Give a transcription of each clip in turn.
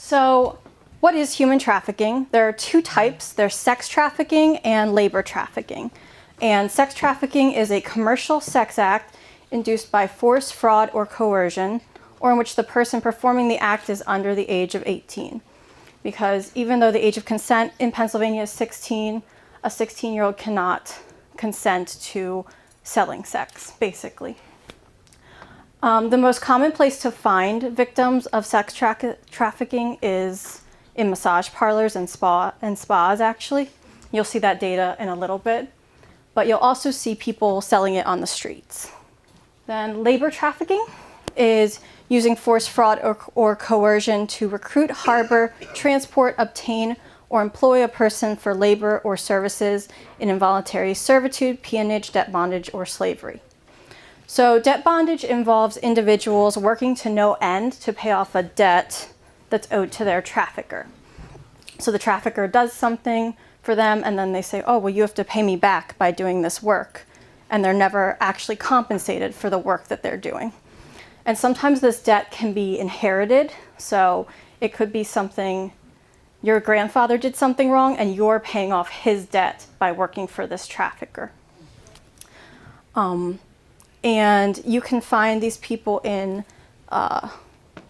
So what is human trafficking? There are two types. There's sex trafficking and labor trafficking. And sex trafficking is a commercial sex act induced by force, fraud, or coercion, or in which the person performing the act is under the age of 18. Because even though the age of consent in Pennsylvania is 16, a 16-year-old cannot consent to selling sex, basically. The most common place to find victims of sex trafficking is in massage parlors and spas, actually. You'll see that data in a little bit, but you'll also see people selling it on the streets. Then labor trafficking is using force, fraud, or coercion to recruit, harbor, transport, obtain, or employ a person for labor or services in involuntary servitude, peonage, debt bondage, or slavery. So debt bondage involves individuals working to no end to pay off a debt that's owed to their trafficker. So the trafficker does something for them and then they say, oh, well, you have to pay me back by doing this work. And they're never actually compensated for the work that they're doing. And sometimes this debt can be inherited. So it could be something, your grandfather did something wrong and you're paying off his debt by working for this trafficker. And you can find these people in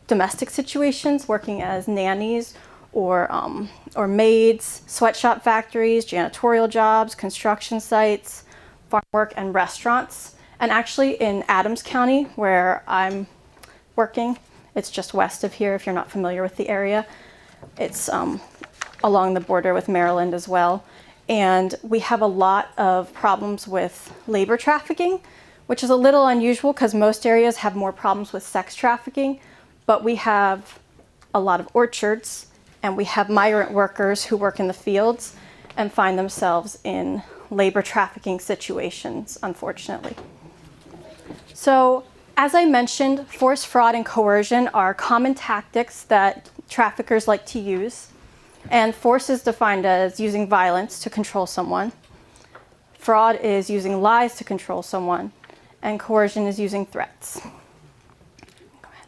domestic situations, working as nannies or maids, sweatshop factories, janitorial jobs, construction sites, farm work, and restaurants. And actually in Adams County, where I'm working, it's just west of here if you're not familiar with the area. It's along the border with Maryland as well. And we have a lot of problems with labor trafficking, which is a little unusual because most areas have more problems with sex trafficking, but we have a lot of orchards and we have migrant workers who work in the fields and find themselves in labor trafficking situations, unfortunately. So, as I mentioned, force, fraud, and coercion are common tactics that traffickers like to use. And force is defined as using violence to control someone. Fraud is using lies to control someone. And coercion is using threats. Go ahead.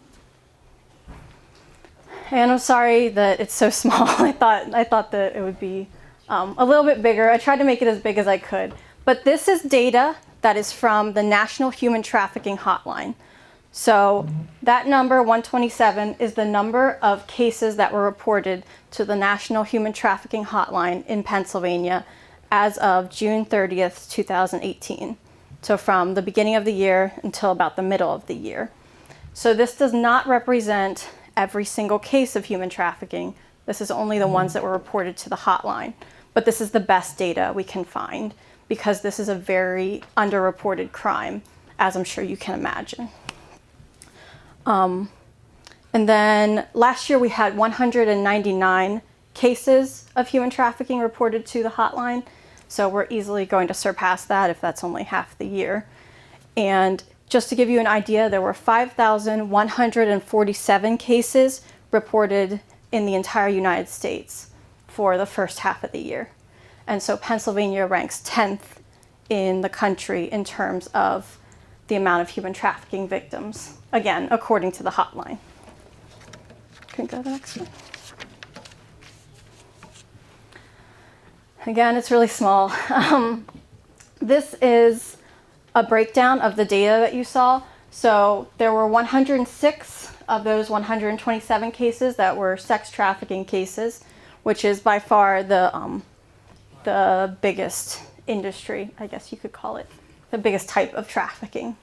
And I'm sorry that it's so small. I thought that it would be a little bit bigger. I tried to make it as big as I could. But this is data that is from the National Human Trafficking Hotline. So that number, 127, is the number of cases that were reported to the National Human Trafficking Hotline in Pennsylvania as of June 30th, 2018. So from the beginning of the year until about the middle of the year. So this does not represent every single case of human trafficking. This is only the ones that were reported to the hotline. But this is the best data we can find because this is a very underreported crime, as I'm sure you can imagine. And then last year we had 199 cases of human trafficking reported to the hotline. So we're easily going to surpass that if that's only half the year. And just to give you an idea, there were 5,147 cases reported in the entire United States for the first half of the year. And so Pennsylvania ranks 10th in the country in terms of the amount of human trafficking victims, again, according to the hotline. Can you go to the next one? Again, it's really small. This is a breakdown of the data that you saw. So there were 106 of those 127 cases that were sex trafficking cases, which is by far the biggest industry, I guess you could call it, the biggest type of trafficking.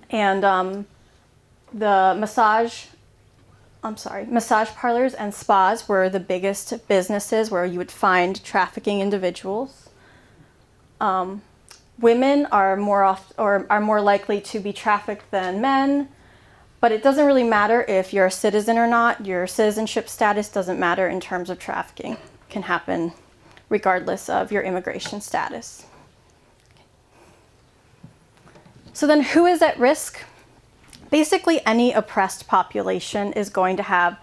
And the massage parlors and spas were the biggest businesses where you would find trafficking individuals. Women are more likely to be trafficked than men, but it doesn't really matter if you're a citizen or not. Your citizenship status doesn't matter in terms of trafficking. It can happen regardless of your immigration status. So then who is at risk? Basically, any oppressed population is going to have,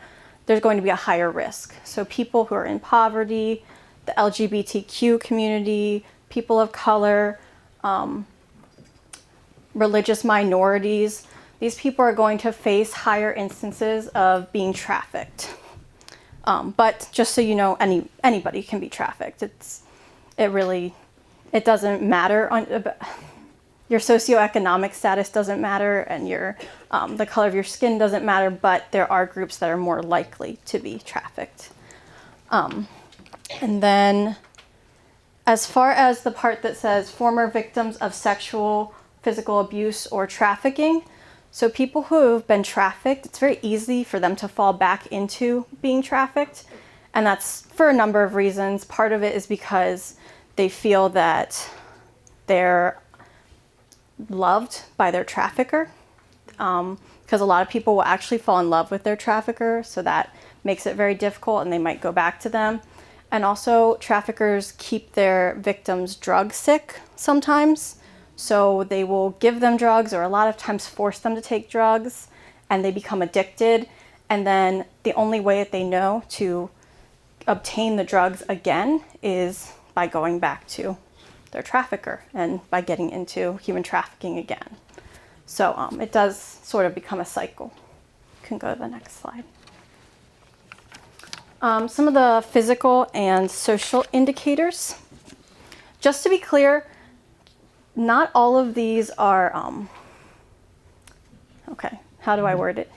there's going to be a higher risk. So people who are in poverty, the LGBTQ community, people of color, religious minorities, these people are going to face higher instances of being trafficked. But just so you know, anybody can be trafficked. It doesn't matter your socioeconomic status doesn't matter, and the color of your skin doesn't matter, but there are groups that are more likely to be trafficked. And then as far as the part that says former victims of sexual, physical abuse or trafficking, so people who have been trafficked, it's very easy for them to fall back into being trafficked. And that's for a number of reasons. Part of it is because they feel that they're loved by their trafficker, because a lot of people will actually fall in love with their trafficker, so that makes it very difficult, and they might go back to them. And also, traffickers keep their victims drug sick sometimes, so they will give them drugs, or a lot of times force them to take drugs, and they become addicted. And then the only way that they know to obtain the drugs again is by going back to their trafficker and by getting into human trafficking again. So it does sort of become a cycle. You can go to the next slide. Some of the physical and social indicators. Just to be clear, not all of these are, okay, how do I word it?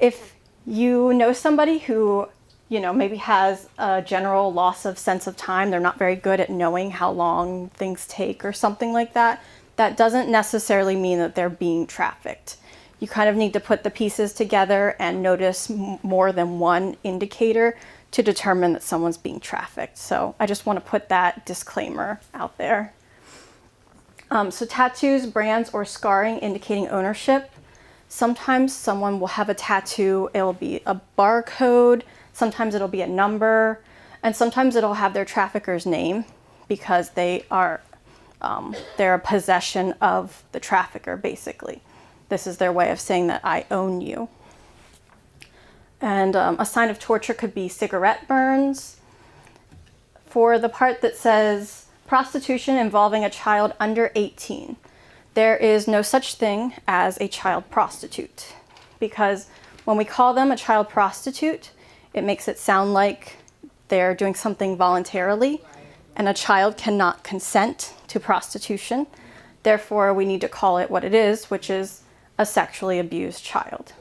If you know somebody who maybe has a general loss of sense of time, they're not very good at knowing how long things take or something like that, that doesn't necessarily mean that they're being trafficked. You kind of need to put the pieces together and notice more than one indicator to determine that someone's being trafficked. So I just want to put that disclaimer out there. So tattoos, brands, or scarring indicating ownership. Sometimes someone will have a tattoo, it'll be a barcode, sometimes it'll be a number, and sometimes it'll have their trafficker's name because they're a possession of the trafficker, basically. This is their way of saying that I own you. And a sign of torture could be cigarette burns. For the part that says prostitution involving a child under 18, there is no such thing as a child prostitute, because when we call them a child prostitute, it makes it sound like they're doing something voluntarily, and a child cannot consent to prostitution. Therefore, we need to call it what it is, which is a sexually abused child.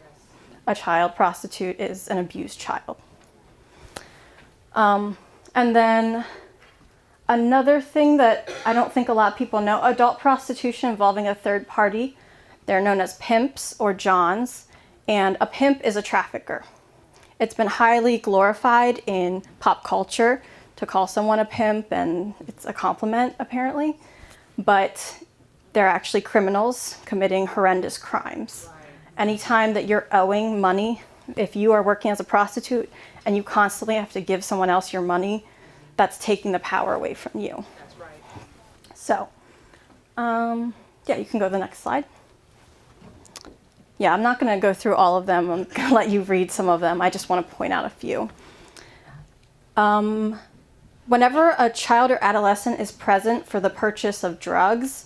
A child prostitute is an abused child. And then another thing that I don't think a lot of people know, adult prostitution involving a third party, they're known as pimps or johns, and a pimp is a trafficker. It's been highly glorified in pop culture to call someone a pimp, and it's a compliment apparently, but they're actually criminals committing horrendous crimes. Anytime that you're owing money, if you are working as a prostitute and you constantly have to give someone else your money, that's taking the power away from you. That's right. So, yeah, you can go to the next slide. Yeah, I'm not going to go through all of them. I'm going to let you read some of them. I just want to point out a few. Whenever a child or adolescent is present for the purchase of drugs,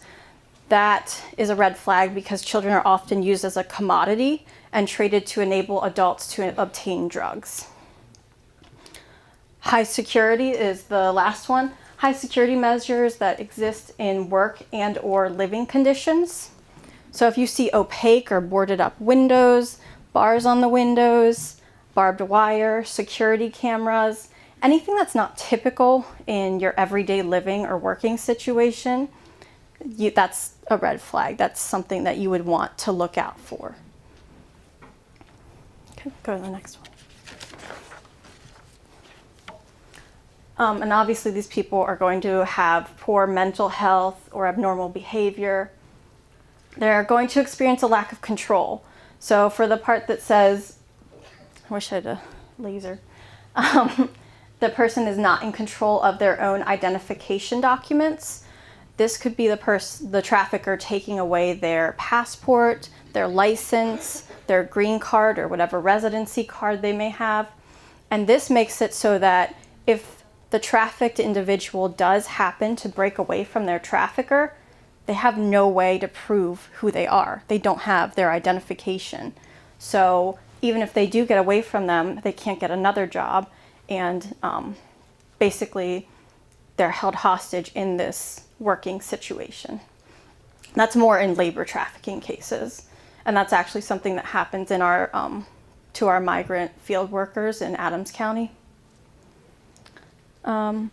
that is a red flag, because children are often used as a commodity and traded to enable adults to obtain drugs. High security is the last one. High security measures that exist in work and or living conditions. So if you see opaque or boarded up windows, bars on the windows, barbed wire, security cameras, anything that's not typical in your everyday living or working situation, that's a red flag. That's something that you would want to look out for. Okay, go to the next one. And obviously these people are going to have poor mental health or abnormal behavior. They're going to experience a lack of control. So for the part that says, I wish I had a laser, the person is not in control of their own identification documents. This could be the trafficker taking away their passport, their license, their green card, or whatever residency card they may have. And this makes it so that if the trafficked individual does happen to break away from their trafficker, they have no way to prove who they are. They don't have their identification. So even if they do get away from them, they can't get another job. and basically they're held hostage in this working situation. That's more in labor trafficking cases, and that's actually something that happens in our to our migrant field workers in Adams County. And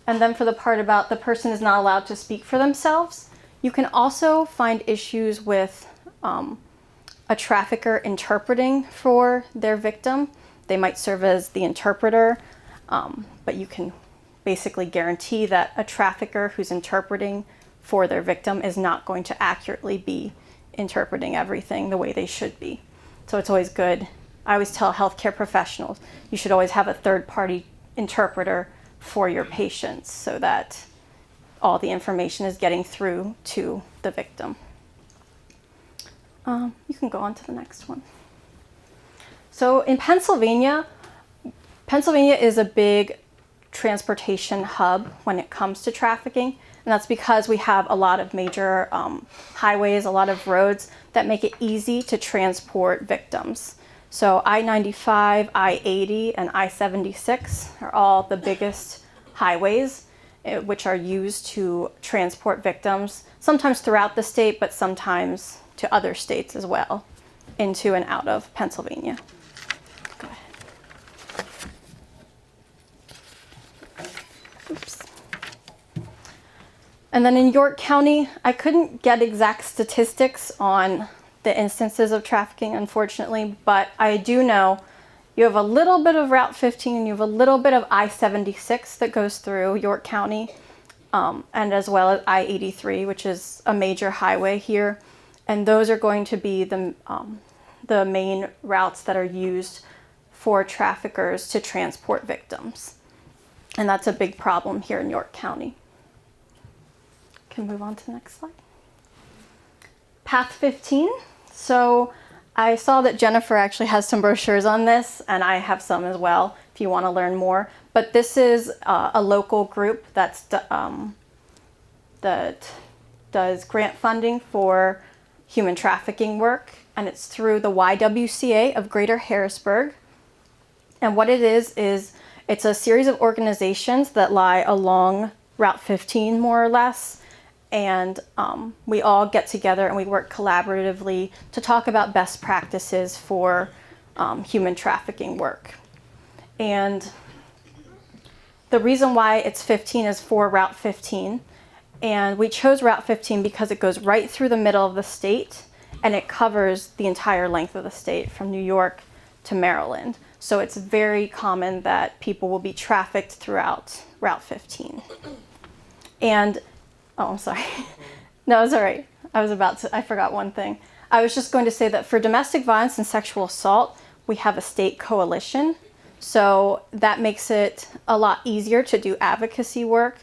then for the part about the person is not allowed to speak for themselves, you can also find issues with a trafficker interpreting for their victim. They might serve as the interpreter, but you can basically guarantee that a trafficker who's interpreting for their victim is not going to accurately be interpreting everything the way they should be. So it's always good. I always tell healthcare professionals, you should always have a third-party interpreter for your patients so that all the information is getting through to the victim. You can go on to the next one. So in Pennsylvania is a big transportation hub when it comes to trafficking, and that's because we have a lot of major highways, a lot of roads that make it easy to transport victims. So I-95, I-80, and I-76 are all the biggest highways which are used to transport victims, sometimes throughout the state, but sometimes to other states as well, into and out of Pennsylvania. Go ahead. Oops. And then in York County, I couldn't get exact statistics on the instances of trafficking, unfortunately, but I do know you have a little bit of Route 15 and you have a little bit of I-76 that goes through York County, and as well as I-83, which is a major highway here. And those are going to be the main routes that are used for traffickers to transport victims. And that's a big problem here in York County. Can move on to the next slide. Path 15. So I saw that Jennifer actually has some brochures on this, and I have some as well if you want to learn more. But this is a local group that does grant funding for human trafficking work, and it's through the YWCA of Greater Harrisburg. And what it is it's a series of organizations that lie along Route 15, more or less, and we all get together and we work collaboratively to talk about best practices for human trafficking work. And the reason why it's 15 is for Route 15. And we chose Route 15 because it goes right through the middle of the state and it covers the entire length of the state from New York to Maryland. So it's very common that people will be trafficked throughout Route 15. And, oh, I'm sorry. No, it's all right. I forgot one thing. I was just going to say that for domestic violence and sexual assault, we have a state coalition. So that makes it a lot easier to do advocacy work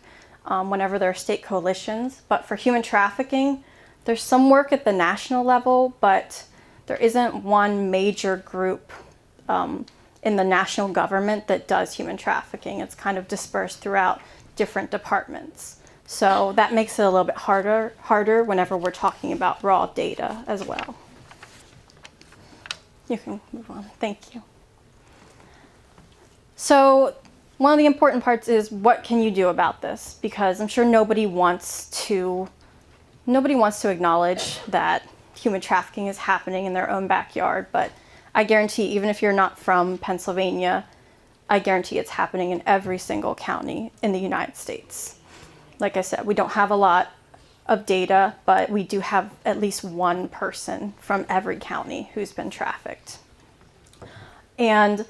whenever there are state coalitions. But for human trafficking, there's some work at the national level, but there isn't one major group in the national government that does human trafficking. It's kind of dispersed throughout different departments. So that makes it a little bit harder whenever we're talking about raw data as well. You can move on. Thank you. So one of the important parts is what can you do about this? Because I'm sure nobody wants to acknowledge that human trafficking is happening in their own backyard, but I guarantee even if you're not from Pennsylvania, I guarantee it's happening in every single county in the United States. Like I said, we don't have a lot of data, but we do have at least one person from every county who's been trafficked. And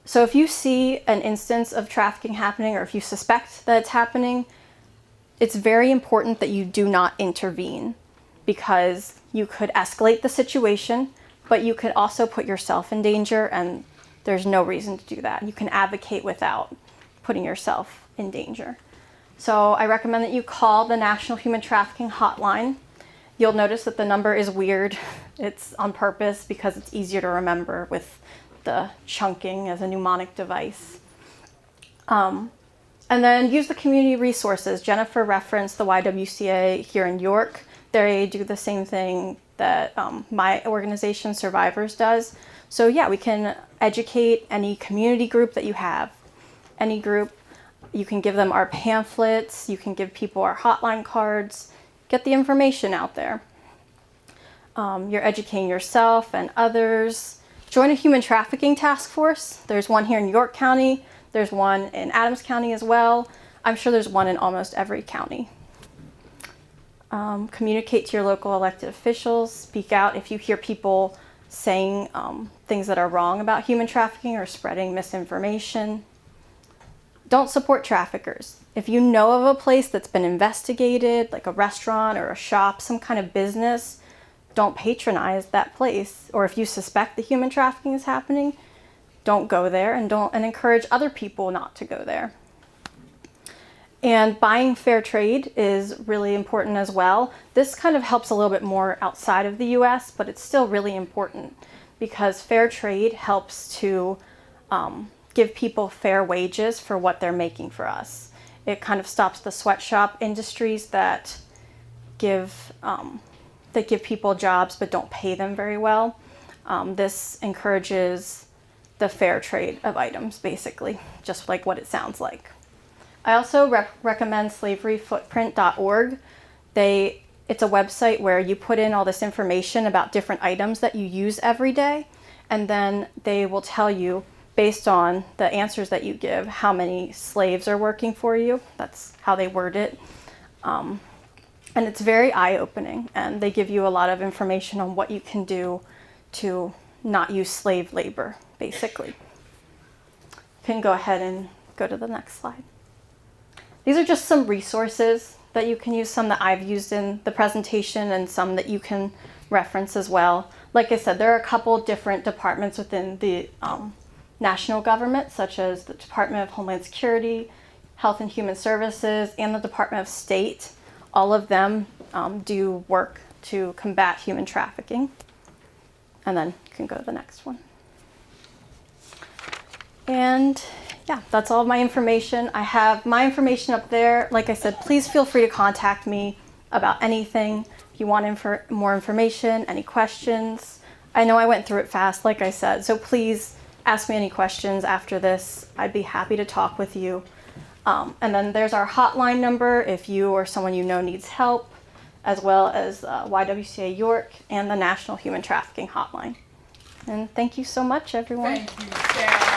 so if you see an instance of trafficking happening, or if you suspect that it's happening, it's very important that you do not intervene, because you could escalate the situation, but you could also put yourself in danger, and there's no reason to do that. You can advocate without putting yourself in danger. So I recommend that you call the National Human Trafficking Hotline. You'll notice that the number is weird. It's on purpose because it's easier to remember with the chunking as a mnemonic device. And then use the community resources. Jennifer referenced the YWCA here in York. They do the same thing that my organization, Survivors, does. So yeah, we can educate any community group that you have. any group. You can give them our pamphlets, you can give people our hotline cards, get the information out there. You're educating yourself and others. Join a human trafficking task force. There's one here in York County, there's one in Adams County as well. I'm sure there's one in almost every county. Communicate to your local elected officials. Speak out if you hear people saying things that are wrong about human trafficking or spreading misinformation. Don't support traffickers. If you know of a place that's been investigated, like a restaurant or a shop, some kind of business, don't patronize that place. Or if you suspect that human trafficking is happening, don't go there, and encourage other people not to go there. And buying fair trade is really important as well. This kind of helps a little bit more outside of the US, but it's still really important because fair trade helps to give people fair wages for what they're making for us. It kind of stops the sweatshop industries that give people jobs but don't pay them very well. This encourages the fair trade of items, basically, just like what it sounds like. I also recommend slaveryfootprint.org. It's a website where you put in all this information about different items that you use every day, and then they will tell you, based on the answers that you give, how many slaves are working for you. That's how they word it. And it's very eye-opening, and they give you a lot of information on what you can do to not use slave labor, basically. You can go ahead and go to the next slide. These are just some resources that you can use, some that I've used in the presentation and some that you can reference as well. Like I said, there are a couple different departments within the national government, such as the Department of Homeland Security, Health and Human Services, and the Department of State. All of them do work to combat human trafficking. And then you can go to the next one. And yeah, that's all of my information. I have my information up there. Like I said, please feel free to contact me about anything. If you want more information, any questions. I know I went through it fast, like I said, so please ask me any questions after this. I'd be happy to talk with you. And then there's our hotline number if you or someone you know needs help, as well as YWCA York and the National Human Trafficking Hotline. And thank you so much, everyone. Thank you, Sarah.